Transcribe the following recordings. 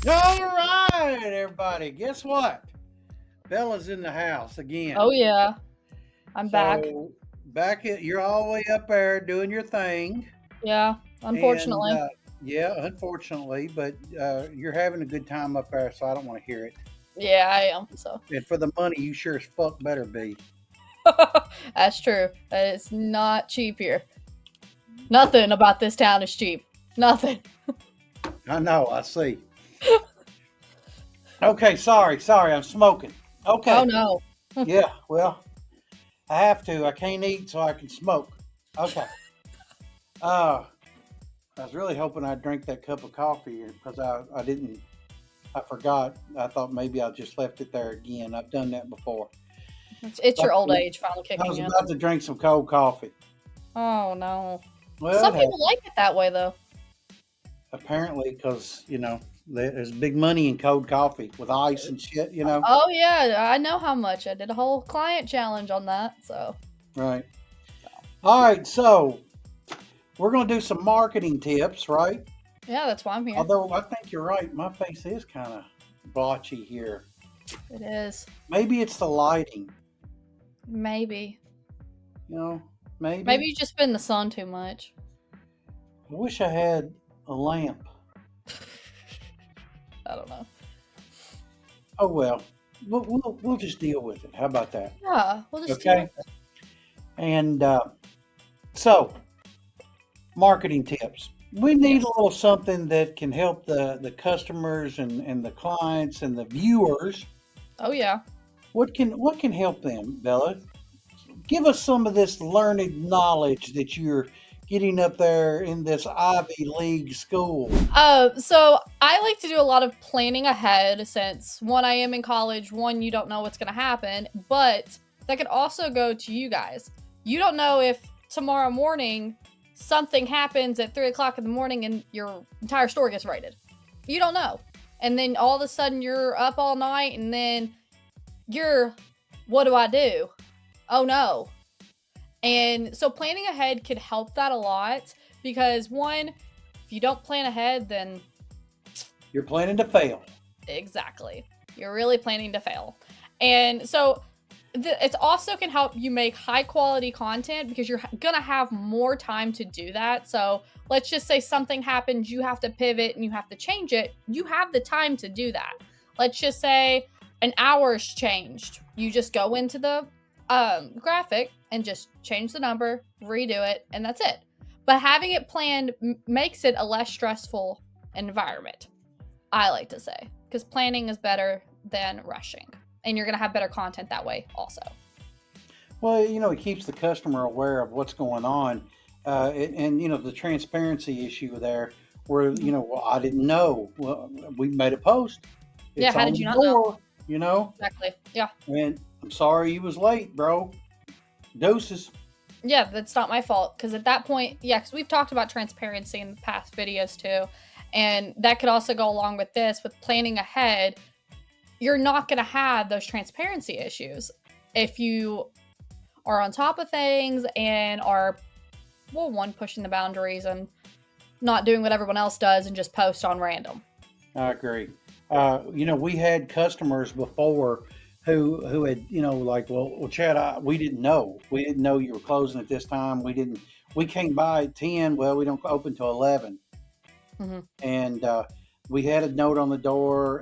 All right, everybody. Guess what? Bella's in the house again. Oh yeah, I'm back. So you're all the way up there doing your thing, Yeah, and unfortunately. yeah, unfortunately, but you're having a good time up there, so I don't want to hear it. Yeah, I am. So And for the money, you sure as fuck better be. that's true. It's not cheap here. Nothing about this town is cheap. Nothing. I know. I see. Okay, sorry, I'm smoking. Oh Okay, no. yeah, well, I have to. I can't eat so I can smoke. Okay. Uh, I was really hoping I'd drink that cup of coffee because I didn't. I forgot. I thought maybe I just left it there again. I've done that before. It's I your old age finally was kicking in. about to drink some cold coffee. Oh no. Well, Some people like it that way though. apparently because there's big money in cold coffee with ice and shit. Oh yeah, I know how much. I did a whole client challenge on that. So Right. All right. So we're gonna do some marketing tips, right? yeah, that's why I'm here. Although I think you're right. My face is kind of blotchy here. It is. Maybe it's the lighting. Maybe. You know, Maybe maybe. you just been in the sun too much. I wish I had a lamp. I don't know. Oh well, we'll just deal with it. How about that? Yeah, we'll just deal with Okay. And so, marketing tips. We it. need a Yes. little something that can help the customers and the clients and the viewers. Oh yeah. What can help them, Bella? Give us some of this learned knowledge that you're getting up there in this Ivy League school. So I like to do a lot of planning ahead since one, I am in college, one, you don't know what's going to happen, but that could also go to you guys. You don't know if tomorrow morning something happens at 3 o'clock in the morning and your entire store gets raided. You don't know. And then all of a sudden you're up all night and then what do I do? Oh no. And so planning ahead could help that a lot because one, if you don't plan ahead, then You're planning to fail. exactly, you're really planning to fail. And so it also can help you make high quality content because you're gonna have more time to do that. So let's just say something happens, you have to pivot and you have to change it. You have the time to do that. Let's just say an hour's changed. You just go into the graphic and just change the number, redo it, and that's it. But having it planned makes it a less stressful environment, I like to say, because planning is better than rushing. And you're going to have better content that way also. Well, it keeps the customer aware of what's going on, and the transparency issue there, where Mhm. well, I didn't know. Well, we made a post. Yeah, It's how on did the you not know? door. You know, Exactly. Yeah. and I'm sorry you was late, bro. Doses. Yeah, that's not my fault. Because at that point, yeah, because we've talked about transparency in the past videos too. And that could also go along with this with planning ahead. You're not going to have those transparency issues if you are on top of things and are, well, one, pushing the boundaries and not doing what everyone else does and just post on random. I agree. We had customers before who had, like, well, Chad, we didn't know. We didn't know you were closing at this time. We didn't. We came by at 10. Well, we don't open till 11. Mm-hmm. And we had a note on the door,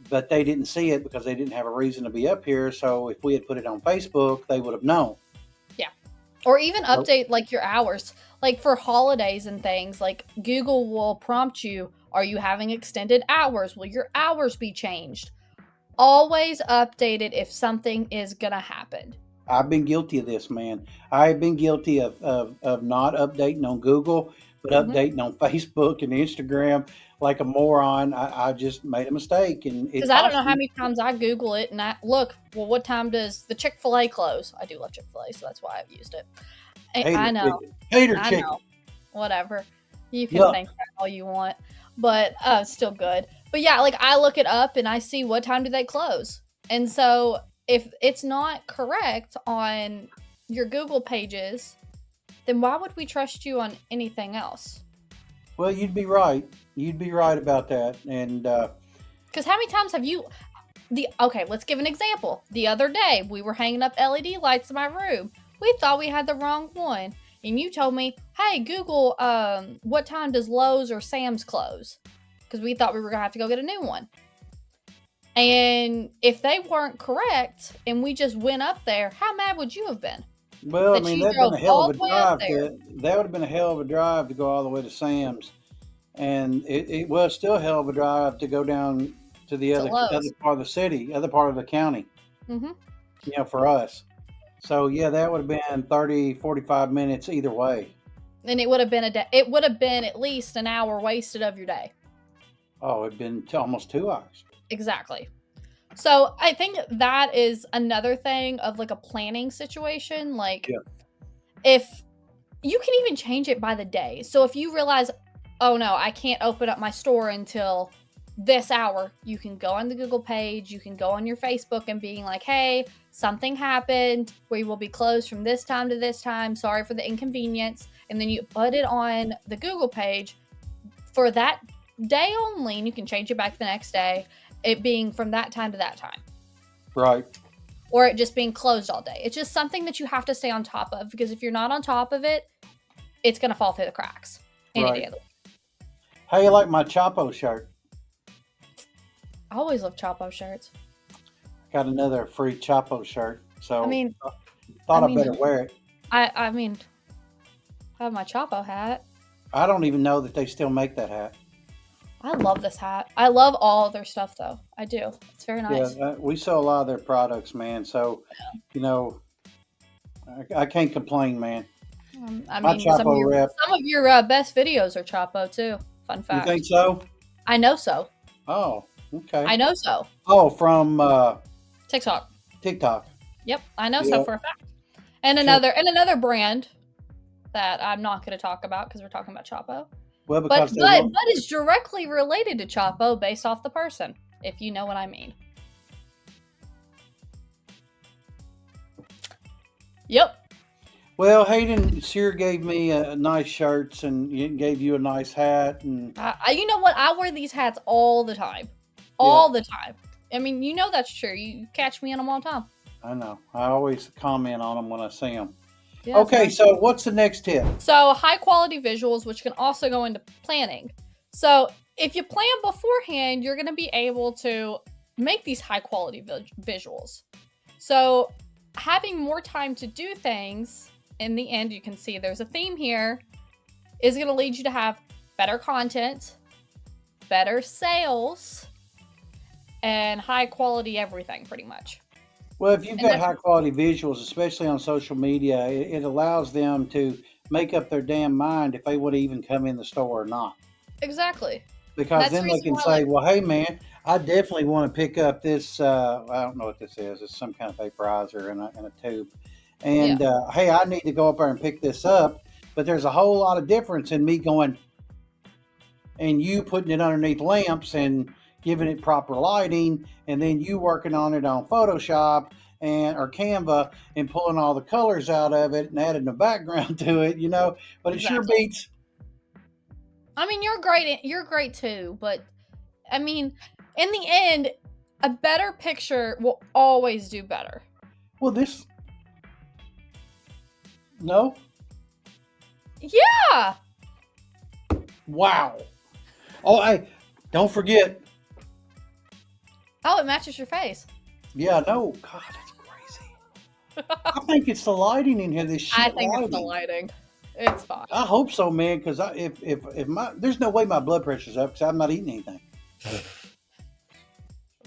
but they didn't see it because they didn't have a reason to be up here. So if we had put it on Facebook, they would have known. Yeah. Or even So, update like your hours. Like for holidays and things, like Google will prompt you, are you having extended hours? Will your hours be changed? Always update it if something is going to happen. I've been guilty of this, man. I've been guilty of not updating on Google, but Mm-hmm. updating on Facebook and Instagram like a moron. I just made a mistake, and Because it I don't cost know how me. many times I Google it and I look, well, what time does the Chick-fil-A close? I do love Chick-fil-A, so that's why I've used it. I Hater know. chicken. Hater I know. chicken. Whatever. You can Yuck. think that all you want, but still good. But yeah, like I look it up and I see what time do they close. And so if it's not correct on your Google pages, then why would we trust you on anything else? Well, you'd be right. You'd be right about that. And Because how many times have you okay, let's give an example. The other day, we were hanging up LED lights in my room. We thought we had the wrong one. And you told me, hey, Google, what time does Lowe's or Sam's close? Because we thought we were going to have to go get a new one. And if they weren't correct and we just went up there, how mad would you have been? well, I That mean, you that'd been drove a hell all of the a way up drive. there. That would have been a hell of a drive to go all the way to Sam's, and it was still a hell of a drive to go down to the To other Lowe's. part of the city, other part of the county. Hmm. For us. So yeah, that would have been 30, 45 minutes either way. And it would have been a day. It would have been at least an hour wasted of your day. Oh, it'd been almost 2 hours. Exactly. So I think that is another thing of like a planning situation. Like, Yeah. if you can even change it by the day. So if you realize, oh no, I can't open up my store until this hour, you can go on the Google page, you can go on your Facebook and being like, hey, something happened. We will be closed from this time to this time. Sorry for the inconvenience. And then you put it on the Google page for that day only, and you can change it back the next day, it being from that time to that time. Right. Or it just being closed all day. It's just something that you have to stay on top of, because if you're not on top of it, it's going to fall through the cracks any Right. day of the week. How you like my Chapo shirt? I always love Chapo shirts. Got another free Chapo shirt. So I mean, thought I I mean, better wear it. I mean, I have my Chapo hat. I don't even know that they still make that hat. I love this hat. I love all their stuff, though. I do. It's very nice. Yeah, we sell a lot of their products, man. So, you know, I can't complain, man. I My mean, Chapo rep. some of your best videos are Chapo too. Fun You fact. think so? I know so. Oh, okay. I know so. Oh, from TikTok. TikTok. Yep, I know so Yeah. for a fact. And another brand that I'm not going to talk about because we're talking about Chapo. Well, But because they but want, but is directly related to Chapo based off the person, if you know what I mean. Yep. well, Hayden sure gave me nice shirts and gave you a nice hat, and You know what? I wear these hats all the time. All the time. I mean, you know that's true. You catch me in them all the time. I know. I always comment on them when I see them. Yeah, it's Okay, nice. so what's the next tip? So high quality visuals, which can also go into planning. So if you plan beforehand, you're going to be able to make these high quality visuals. So having more time to do things, in the end, you can see there's a theme here, is going to lead you to have better content, better sales, and high quality everything, pretty much. Well, if you've And got that's high quality visuals, especially on social media, it allows them to make up their damn mind if they would even come in the store or not. exactly. Because That's the then they reason can why, say, well, hey, man, I definitely want to pick up this. I don't know what this is. It's some kind of vaporizer in a tube. And hey, I need to go up there and pick this up. But there's a whole lot of difference in me going and you putting it underneath lamps and giving it proper lighting, and then you working on it on Photoshop or Canva and pulling all the colors out of it and adding the background to it, But it sure exactly. beats. I mean, you're great. You're great too, but I mean, in the end, a better picture will always do better. Well, no. Yeah. Wow. Oh, hey, don't forget. Oh, it matches your face. Yeah, no. God, that's crazy. I think it's the lighting in here. This shit I think lighting. it's the lighting. It's fine. I hope so, man. Because if my there's no way my blood pressure's up because I'm not eating anything.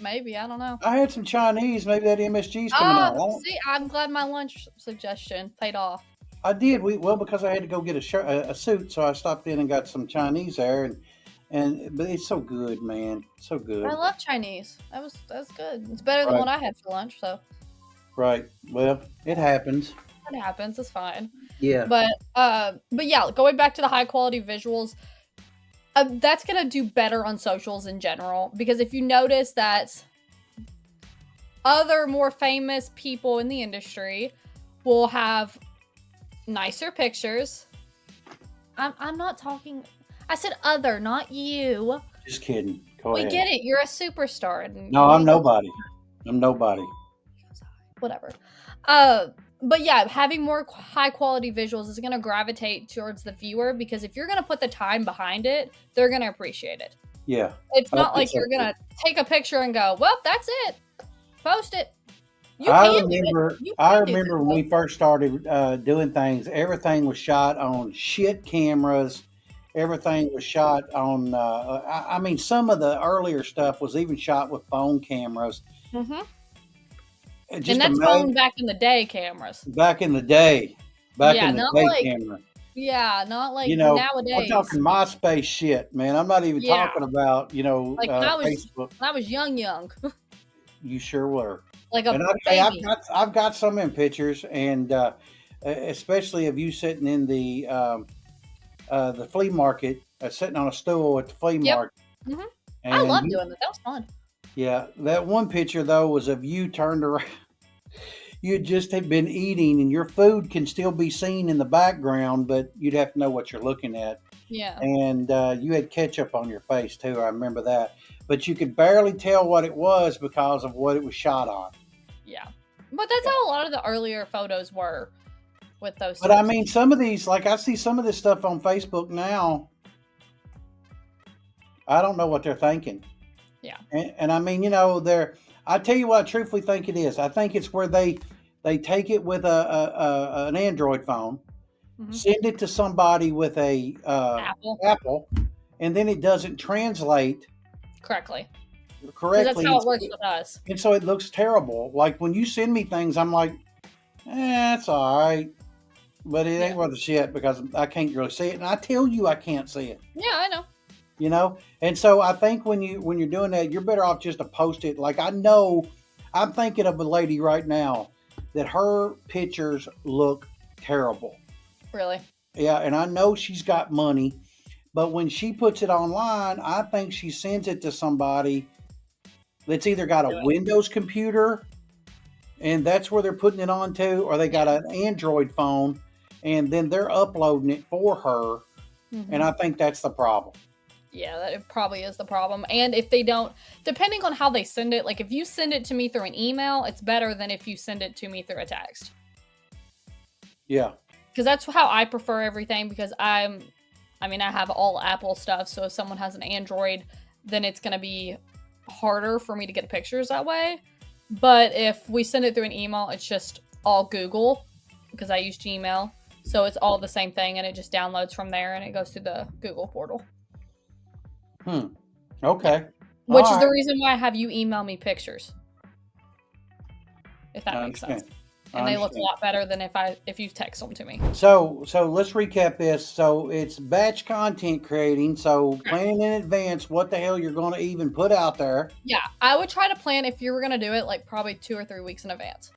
Maybe, I don't know. I had some Chinese. Maybe that MSG's coming out. See, I'm glad my lunch suggestion paid off. I did. Because I had to go get a suit, so I stopped in and got some Chinese there, but it's so good, man. So good. I love Chinese. That's good. It's better than Right. what I had for lunch, so Right. Well, it happens. it happens. It's fine. Yeah. But yeah, going back to the high quality visuals, that's gonna do better on socials in general, because if you notice that other more famous people in the industry will have nicer pictures. I'm not talking. I said other, not you. Just kidding. Go We ahead. get it. You're a superstar, and No, we I'm ain't gonna nobody. I'm nobody. whatever. But yeah, having more high quality visuals is gonna gravitate towards the viewer because if you're gonna put the time behind it, they're gonna appreciate it. Yeah. It's I not think like so you're too. gonna take a picture and go, "Well, that's it. Post it." You I can do it. remember. You I can do remember that when though. we first started doing things. Everything was shot on shit cameras. Everything was shot on. I mean, some of the earlier stuff was even shot with phone cameras. Hmm. And Just that's phone amazing. back in the day cameras. Back in the day. Back Yeah, in the not day, like camera. not You like know, I'm nowadays. talking MySpace shit, man. I'm not even Yeah, talking about like Facebook. when I was young, You sure were. like And a baby. I've got some in pictures, and especially of you sitting in the flea market, sitting on a stool at the flea Yep. market, Hmm. I and love doing that. That was fun. yeah, that one picture though was of you turned around. You had just had been eating, and your food can still be seen in the background, but you'd have to know what you're looking at. Yeah, And you had ketchup on your face too. I remember that, but you could barely tell what it was because of what it was shot on. yeah. But that's Yeah. how a lot of the earlier photos were with those But I types of. mean, some of these, like I see some of this stuff on Facebook now. I don't know what they're thinking. Yeah. And I mean, they're. I tell you what, I truthfully think it is. I think it's where they take it with an Android phone, Hmm. send it to somebody with a Apple Apple, and then it doesn't translate correctly because that's correctly, how it works with us. and so it looks terrible. Like when you send me things, I'm like, it's all right, but it Yeah. ain't worth a shit because I can't really see it, and I tell you I can't see it. Yeah, I know. And so I think when you're doing that, you're better off just to post it. Like I know, I'm thinking of a lady right now that her pictures look terrible. Really. Yeah, and I know she's got money, but when she puts it online, I think she sends it to somebody that's either got a Do it. Windows computer and that's where they're putting it onto, or they got Yeah. an Android phone and then they're uploading it for her. And Hmm. I think that's the problem. Yeah, that it probably is the problem. And if they don't, depending on how they send it, like if you send it to me through an email, it's better than if you send it to me through a text. Yeah. Because that's how I prefer everything because I mean, I have all Apple stuff. So if someone has an Android, then it's going to be harder for me to get pictures that way. But if we send it through an email, it's just all Google because I use Gmail. So it's all the same thing and it just downloads from there and it goes to the Google portal. Hmm. Yeah. Okay. All Which is the right. reason why I have you email me pictures, if that I makes sense. understand. I And they look a understand. lot better than if you text them to me. So let's recap this. So it's batch content creating. So planning in advance what the hell you're going to even put out there. Yeah, I would try to plan if you were gonna do it like probably 2 or 3 weeks in advance.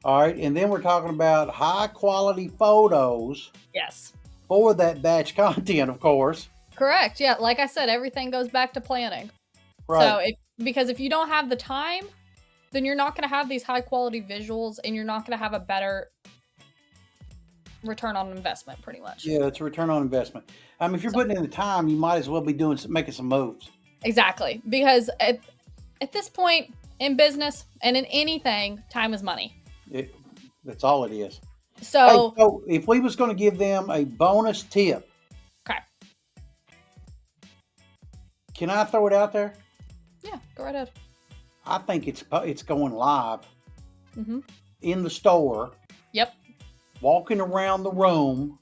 All right. And then we're talking about high quality photos Yes. for that batch content, of course. Correct. Yeah, like I said, everything goes back to planning. Right. So if you don't have the time, then you're not gonna have these high quality visuals and you're not gonna have a better return on investment, pretty much. Yeah, it's a return on investment. I mean, if you're So, putting in the time, you might as well be making some moves. exactly. Because at this point in business and in anything, time is money. It, that's all it is. Hey, So so if we was going to give them a bonus tip, okay. can I throw it out there? Yeah, go right ahead. I think it's going live Mm-hmm. in the store, Yep. walking around the room,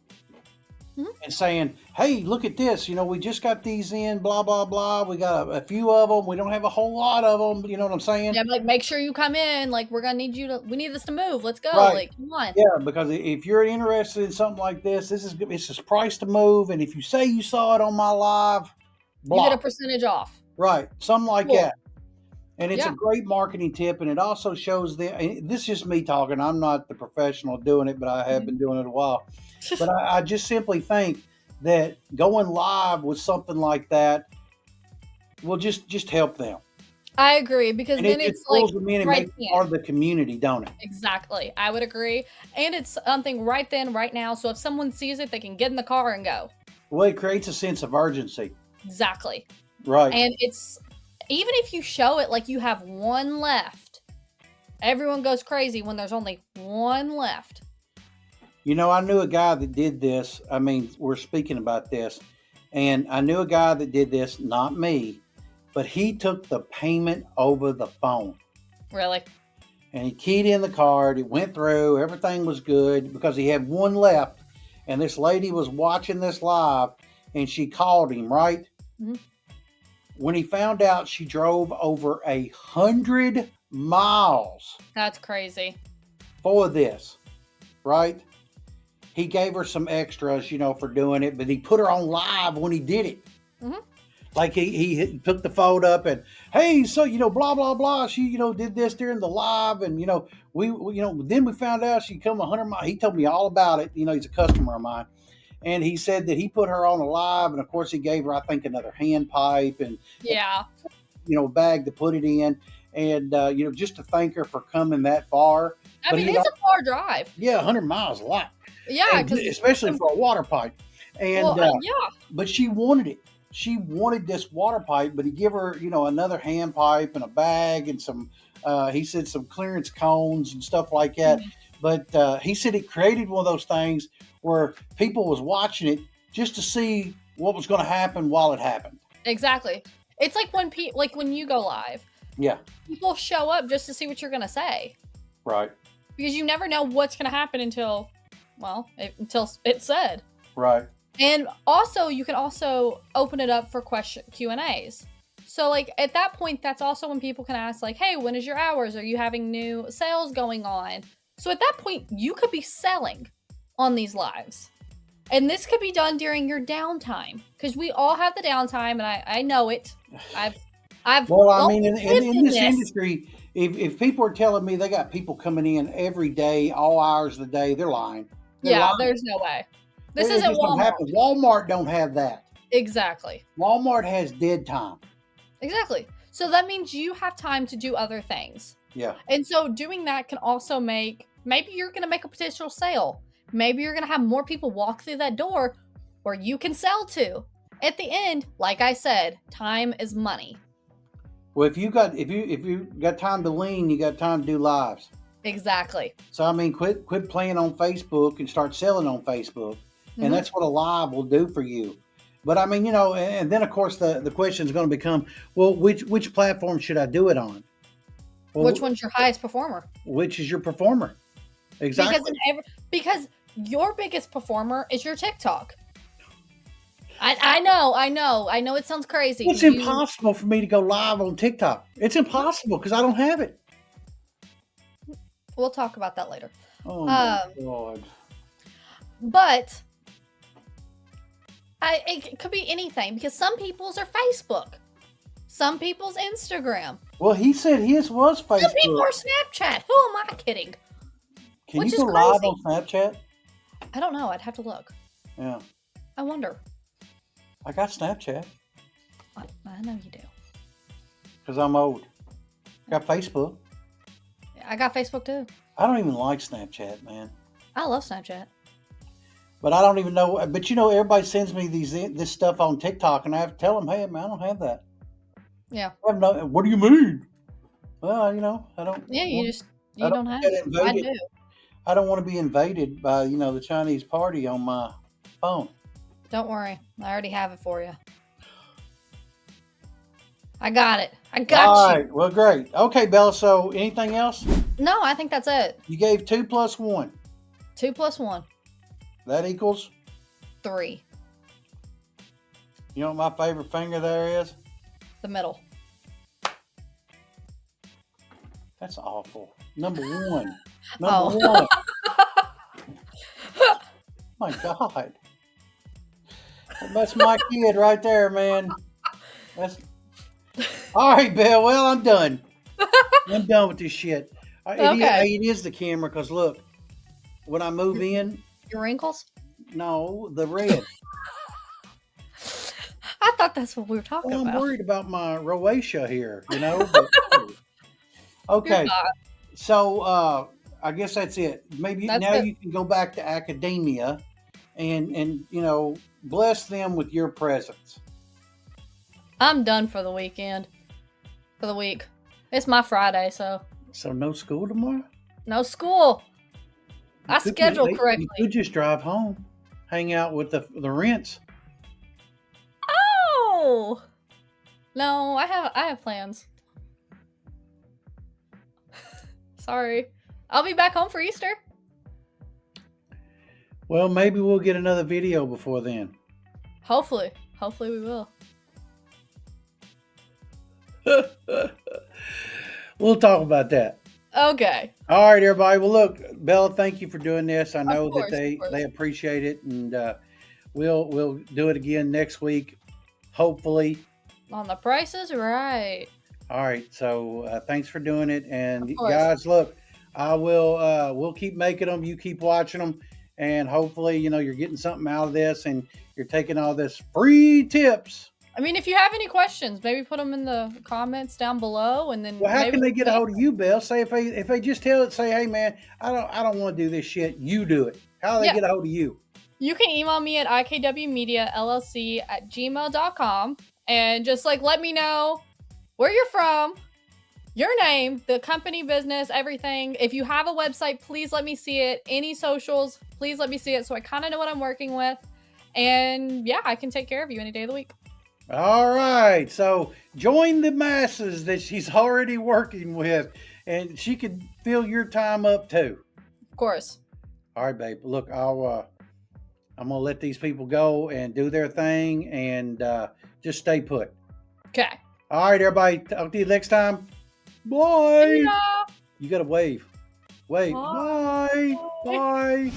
Mhm. and saying, "Hey, look at this! We just got these in. Blah blah blah. We got a few of them. We don't have a whole lot of them. You know what I'm saying?" Yeah, like make sure you come in. Like we're gonna need you to. We need this to move. Let's go. Right. Like come on. Yeah, because if you're interested in something like this, this is price to move, and if you say you saw it on my live, You get a blah, percentage off. right, something like Cool. that. And it's a Yeah. great marketing tip, and it also shows them. And this is just me talking. I'm not the professional doing it, but I have been doing it a while. But I just simply think that going live with something like that will just help them, I agree because and then it it's like pulls them in and right makes them then. part of the community, don't it? Exactly. I would agree. And it's something right then, right now. So if someone sees it, they can get in the car and go. Well, it creates a sense of urgency. Exactly. Right. And it's even if you show it like you have one left, everyone goes crazy when there's only one left. You know, I knew a guy that did this. I mean, we're speaking about this, and I knew a guy that did this, not me, but he took the payment over the phone. Really? And he keyed in the card. It went through. Everything was good because he had one left. And this lady was watching this live, and she called him, right? Mm-hmm. When he found out she drove over 100 miles That's crazy. for this, right? He gave her some extras, for doing it, but he put her on live when he did it. Mm-hmm. Like he took the phone up and, hey, so blah blah blah. She did this during the live, and we then we found out she come 100 miles. He told me all about it. He's a customer of mine, and he said that he put her on a live, and of course he gave her, I think, another hand pipe and Yeah. a bag to put it in, and just to thank her for coming that far. I mean, it's a far drive. Yeah, 100 miles, a lot. Yeah, especially for a water pipe. And yeah. But she wanted it. She wanted this water pipe, but he gave her, another hand pipe and a bag and some. He said some clearance cones and stuff like that. Mm-hmm. But he said it created one of those things where people was watching it just to see what was going to happen while it happened. Exactly. It's like when you go live. Yeah. People show up just to see what you're going to say. Right. Because you never know what's going to happen until it's said. Right. And also, you can also open it up for Q&As. So, like, at that point, that's also when people can ask, like, hey, when is your hours? Are you having new sales going on? So at that point, you could be selling on these lives. And this could be done during your downtime. Because we all have the downtime, and I know it. Well, I mean, in this industry, if people are telling me they got people coming in every day, all hours of the day, they're lying. They're lying. There's no way. This isn't Walmart. Walmart don't have that. Exactly. Walmart has dead time. Exactly. So that means you have time to do other things. Yeah. And so doing that can also maybe you're going to make a potential sale. Maybe you're going to have more people walk through that door where you can sell to. At the end, like I said, time is money. Well, if you got time to lean, you got time to do lives. Exactly. So I mean, quit playing on Facebook and start selling on Facebook, mm-hmm. and that's what a live will do for you. But I mean, and then of course the question is going to become, well, which platform should I do it on? Well, which one's your highest performer? Which is your performer? Exactly. Because your biggest performer is your TikTok. I know. It sounds crazy. It's impossible for me to go live on TikTok. It's impossible because I don't have it. We'll talk about that later. Oh my God. But it could be anything because some people's are Facebook. Some people's Instagram. Well, he said his was Facebook. Some people are Snapchat. Who am I kidding? Can you go live on Snapchat? I don't know. I'd have to look. Yeah. I wonder. I got Snapchat. I know you do. Because I'm old. Got Facebook. I got Facebook too. I don't even like Snapchat, man. I love Snapchat. But I don't even know. But everybody sends me this stuff on TikTok, and I have to tell them, hey, man, I don't have that. Yeah. What do you mean? Well, I don't. Yeah, you don't have it. I do. I don't want to be invaded by, the Chinese party on my phone. Don't worry. I already have it for you. I got it. I got you. All right. Well, great. Okay, Bella. So anything else? No, I think that's it. You gave 2 plus 1. 2 plus 1. That equals? 3. You know what my favorite finger there is? The middle. That's awful. Number 1. Number 1. My God. That's my kid right there, man. All right, Bill. Well, I'm done. I'm done with this shit. Okay. It is the camera because look, when I move in. Your wrinkles? No, the red. I thought that's what we were talking about. I'm worried about my rosacea here, But, okay. So I guess that's it. Maybe now you can go back to academia and bless them with your presence. I'm done for the weekend. For the week. It's my Friday, so So no school tomorrow? no school. I schedule You correctly. could just drive home, hang out with the rents. Oh no, I have plans. Sorry. I'll be back home for Easter. Well, maybe we'll get another video before then. Hopefully. Hopefully we will. We'll talk about that. Okay. All right, everybody. Well, look, Bella, thank you for doing this. I know course, that of they appreciate it, and we'll do it again next week, hopefully. On the Price is Right. All right. So thanks for doing it, and Of course. guys, look, I will. We'll keep making them. You keep watching them, and hopefully, you're getting something out of this, and you're taking all this free tips. I mean, if you have any questions, maybe put them in the comments down below, and then. Well, how maybe can they get a hold of you, Bill? Say if they just say, hey man, I don't want to do this shit. You do it. How do they get a hold of you? You can email me at ikwmediallc@gmail.com and just let me know where you're from, your name, the company, business, everything. If you have a website, please let me see it. Any socials, please let me see it so I kind of know what I'm working with. And yeah, I can take care of you any day of the week. All right. So join the masses that she's already working with, and she could fill your time up too. Of course. All right, babe. Look, I'm gonna let these people go and do their thing, and just stay put. Okay. All right, everybody. Talk to you next time. Bye. Yeah. You gotta wave. Wave. Bye. Bye.